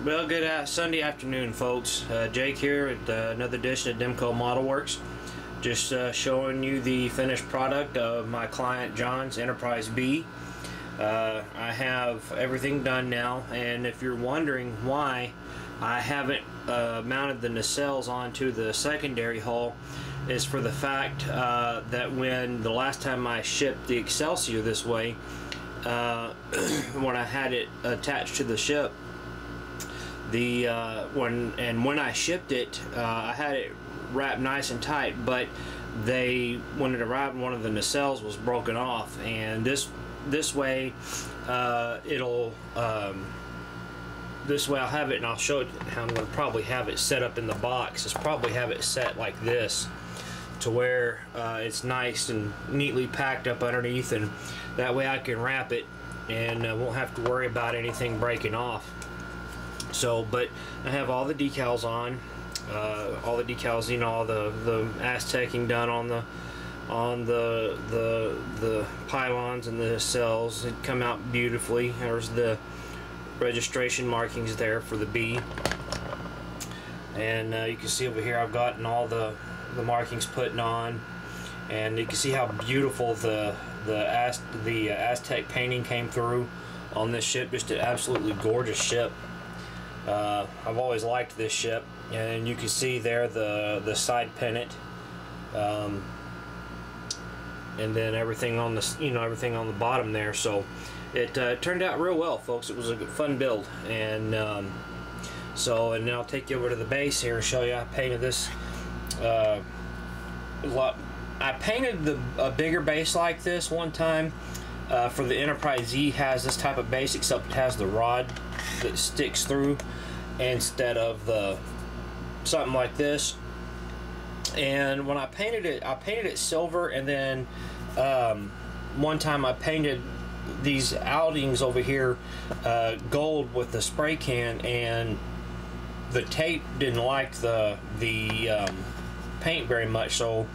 Well, good Sunday afternoon, folks. Jake here at another edition of Demko Modelworks. Just showing you the finished product of my client John's Enterprise B. I have everything done now, and if you're wondering why I haven't mounted the nacelles onto the secondary hull, is for the fact that when the last time I shipped the Excelsior this way, when I had it attached to the ship, when I shipped it, I had it wrapped nice and tight, but when it arrived, one of the nacelles was broken off, and this way this way I'll have it, and I'll show it how I'm going to probably have it set up in the box. Is probably have it set like this, to where it's nice and neatly packed up underneath, and that way I can wrap it and won't have to worry about anything breaking off. So, but I have all the decals on, all the decals, you know, all the Aztecing done on the pylons and the nacelles. It come out beautifully. There's the registration markings there for the B, and you can see over here I've gotten all the markings put on, and you can see how beautiful the Aztec painting came through on this ship. Just an absolutely gorgeous ship. I've always liked this ship, and you can see there the side pennant, and then everything on the everything on the bottom there. So it turned out real well, folks. It was a good, fun build, and and then I'll take you over to the base here and show you. I painted this I painted a bigger base like this one time for the Enterprise Z. Has this type of base, except it has the rod that sticks through instead of something like this. And when I painted it silver, and then one time I painted these outings over here gold with the spray can, and the tape didn't like the paint very much, so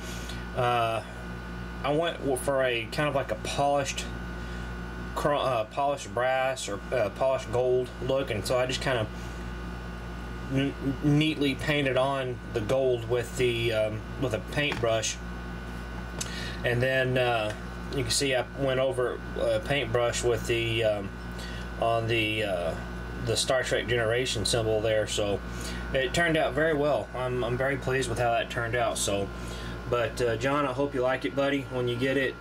I went for a kind of like a polished brass or polished gold look, and so I just kind of neatly painted on the gold with a paintbrush, and then you can see I went over a paintbrush with on the Star Trek Generation symbol there. So it turned out very well. I'm very pleased with how that turned out. So, but John, I hope you like it, buddy, when you get it.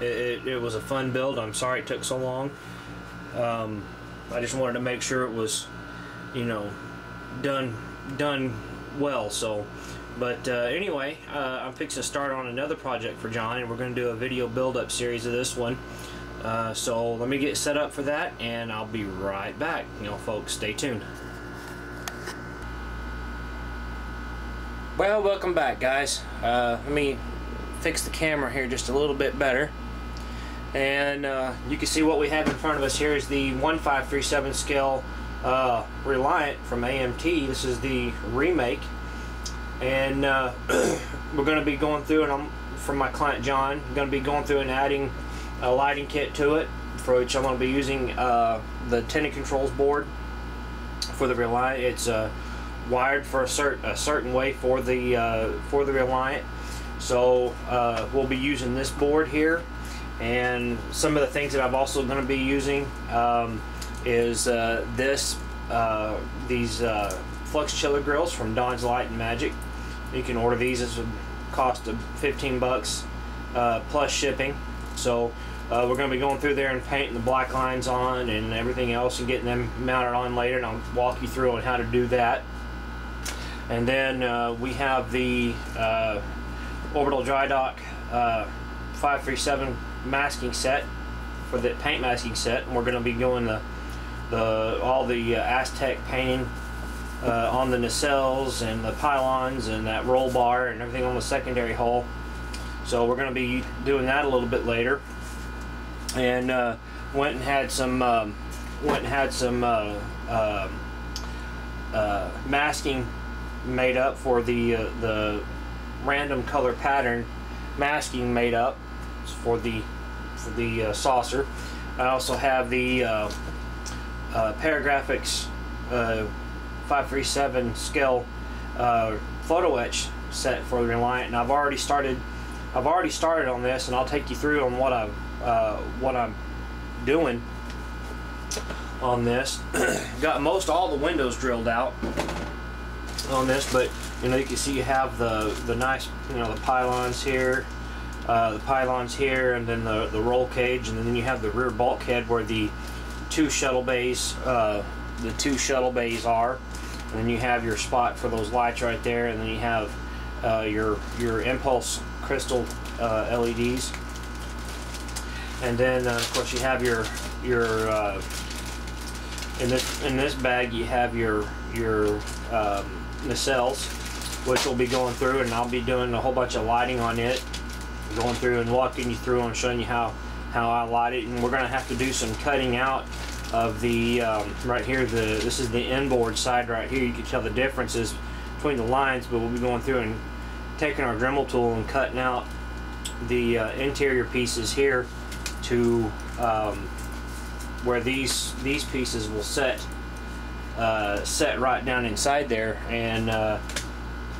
It was a fun build. I'm sorry it took so long. I just wanted to make sure it was, you know, done well. So, but anyway, I'm fixing to start on another project for John, and we're going to do a video build-up series of this one. So let me get set up for that, and I'll be right back. You know, folks, stay tuned. Well, welcome back, guys. Let me fix the camera here just a little bit better. And you can see what we have in front of us here is the 1537 scale Reliant from AMT. This is the remake, and we're going to be going through, and from my client John, I'm going to be going through and adding a lighting kit to it, for which I'm going to be using the Tenant Controls board for the Reliant. It's wired for a certain way for the Reliant, so we'll be using this board here. And some of the things that I'm also going to be using is these flux chiller grills from Don's Light and Magic. You can order these. It's a cost of 15 bucks plus shipping. So we're going to be going through there and painting the black lines on and everything else, and getting them mounted on later, and I'll walk you through on how to do that. And then we have the Orbital Dry Dock 537 masking set for the paint masking set, and we're going to be doing all the Aztec painting on the nacelles and the pylons and that roll bar and everything on the secondary hull. So we're going to be doing that a little bit later. And went and had some masking made up for the random color pattern masking made up for the saucer. I also have the Paragraphics 537 scale photo etch set for the Reliant, and I've already started on this, and I'll take you through on what I'm doing on this. Got most all the windows drilled out on this, but you know, you can see you have the nice, you know, the pylons here, and then the roll cage, and then you have the rear bulkhead where the two shuttle bays are, and then you have your spot for those lights right there, and then you have your impulse crystal LEDs, and then of course you have your in this bag you have your nacelles, which will be going through, and I'll be doing a whole bunch of lighting on it, going through and walking you through and showing you how I light it. And we're going to have to do some cutting out of the right here. This is the inboard side right here. You can tell the differences between the lines, but we'll be going through and taking our Dremel tool and cutting out the interior pieces here to where these pieces will set right down inside there. And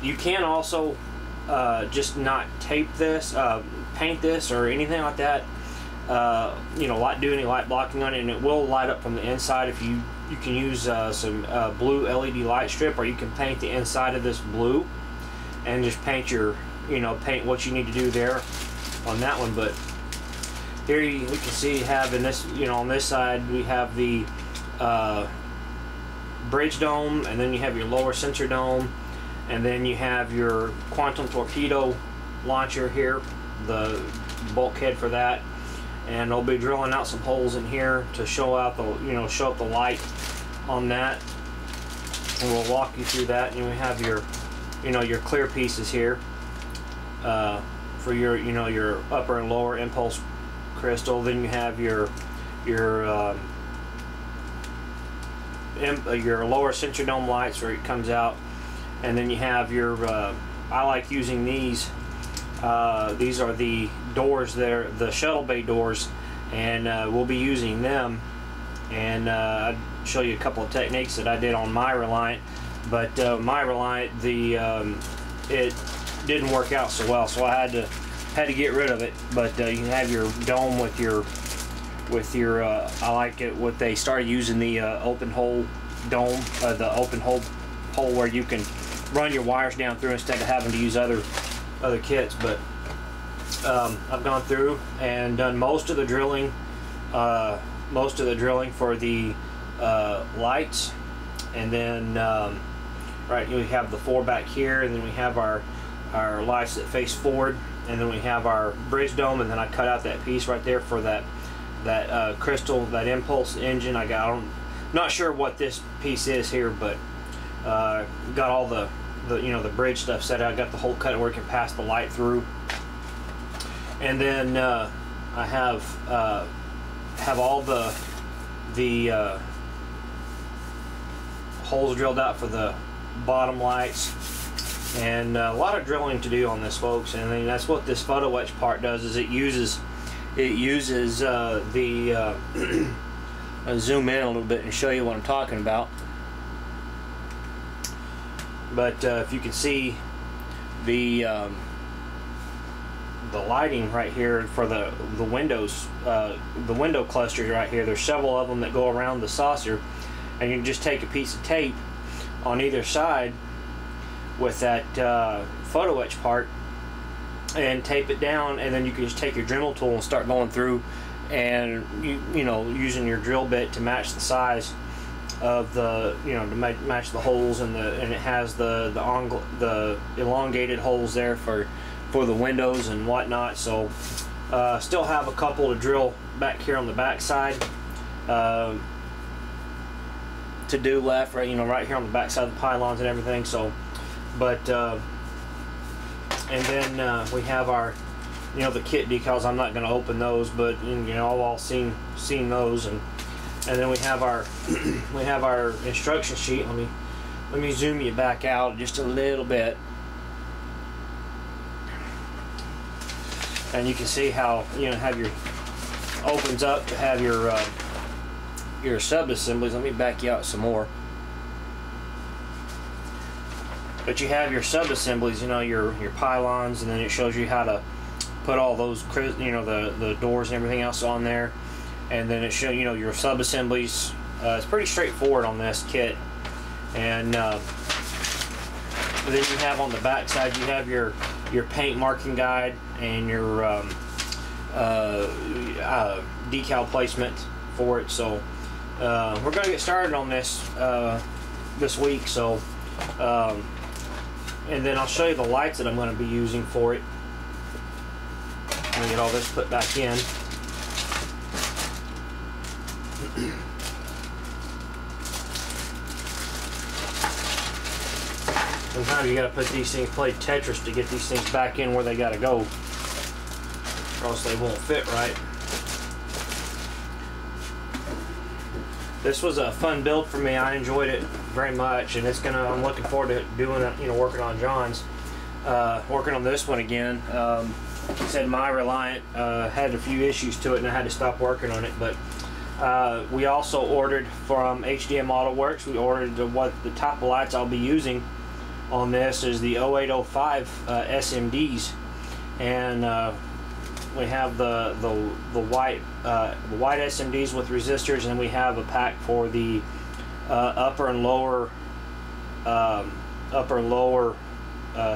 you can also just not tape this, paint this, or anything like that. You know, do any light blocking on it, and it will light up from the inside. If you can use some blue LED light strip, or you can paint the inside of this blue and just paint paint what you need to do there on that one. But here we can see having this, you know, on this side we have the bridge dome, and then you have your lower sensor dome, and then you have your quantum torpedo launcher here, the bulkhead for that. And I'll be drilling out some holes in here to show out show up the light on that, and we'll walk you through that. And we have your your clear pieces here for your upper and lower impulse crystal. Then you have your lower sensor dome lights where it comes out, and then you have your I like using these. These are the doors there, the shuttle bay doors, and we'll be using them. And I'll show you a couple of techniques that I did on my Reliant, but my Reliant, it didn't work out so well, so I had to get rid of it. But you can have your dome with your I like it what they started using, the open hole dome, the open hole where you can run your wires down through instead of having to use other kits. But I've gone through and done most of the drilling for the lights, and then right here we have the four back here, and then we have our lights that face forward, and then we have our bridge dome, and then I cut out that piece right there for that crystal, that impulse engine. I'm not sure what this piece is here, but got all the bridge stuff set out. I got the hole cut where it can pass the light through, and then I have all the holes drilled out for the bottom lights, and a lot of drilling to do on this, folks. And then that's what this photo etch part does, is it uses the I'll zoom in a little bit and show you what I'm talking about. But if you can see the lighting right here for the windows, the window clusters right here, there's several of them that go around the saucer, and you can just take a piece of tape on either side with that photo etch part and tape it down, and then you can just take your Dremel tool and start going through, and using your drill bit to match the size of the to match the holes, and it has the elongated holes there for the windows and whatnot. So still have a couple to drill back here on the back side to do left, right here on the back side of the pylons and everything. So but and then we have our the kit decals. I'm not going to open those, but I've all seen those. And then we have our we have our instruction sheet. Let me zoom you back out just a little bit, and you can see how have your opens up to have your your sub-assemblies. Let me back you out some more. But you have your sub-assemblies, you know, your pylons, and then it shows you how to put all those, you know, the doors and everything else on there. And then it shows, you know, your sub-assemblies. It's pretty straightforward on this kit. And then you have on the back side, you have your paint marking guide and your decal placement for it. So we're going to get started on this this week. So and then I'll show you the lights that I'm going to be using for it. Let me get all this put back in. Sometimes you got to put these things, play Tetris to get these things back in where they got to go, or else they won't fit right. This was a fun build for me. I enjoyed it very much, and I'm looking forward to doing it. You know, working on John's, working on this one again. He said my Reliant had a few issues to it, and I had to stop working on it. But we also ordered from Demko Modelworks. We ordered what the top of lights I'll be using on this is the 0805 SMDs, and we have the white SMDs with resistors, and we have a pack for the upper and lower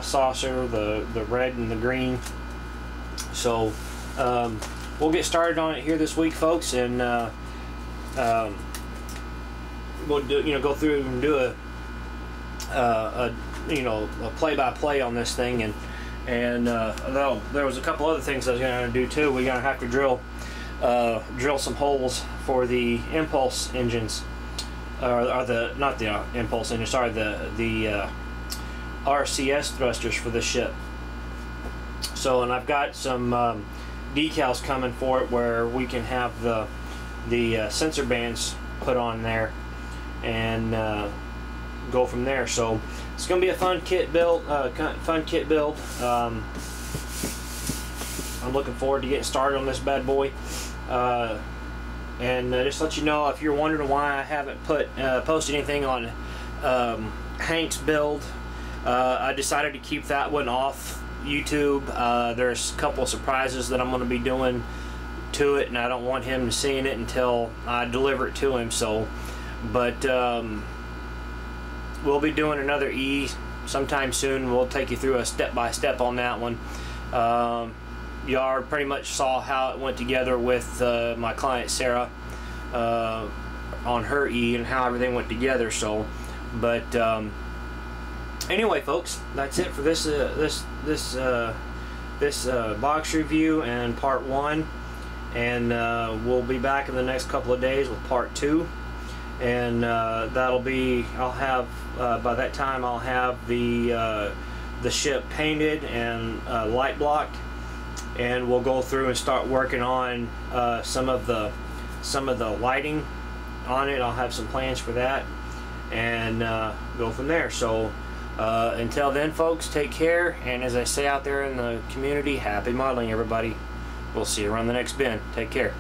saucer, the red and the green. So we'll get started on it here this week, folks, and we'll go through and do a play-by-play on this thing, and though there was a couple other things I was going to do too. We're going to have to drill some holes for the impulse engines, or not the impulse engine, sorry, the RCS thrusters for the ship. So, and I've got some decals coming for it where we can have the sensor bands put on there and go from there. So it's going to be a fun kit build. I'm looking forward to getting started on this bad boy. And just let you know, if you're wondering why I haven't posted anything on Hank's build, I decided to keep that one off YouTube. There's a couple of surprises that I'm going to be doing to it, and I don't want him seeing it until I deliver it to him. So, but we'll be doing another E sometime soon. We'll take you through a step-by-step on that one. Y'all pretty much saw how it went together with my client Sarah on her E and how everything went together. So, but anyway, folks, that's it for this box review and part 1, and we'll be back in the next couple of days with part 2, and that'll be, I'll have by that time I'll have the ship painted and light blocked, and we'll go through and start working on some of the lighting on it. I'll have some plans for that, and go from there. So until then, folks, take care, and as I say out there in the community, happy modeling, everybody. We'll see you around the next bin. Take care.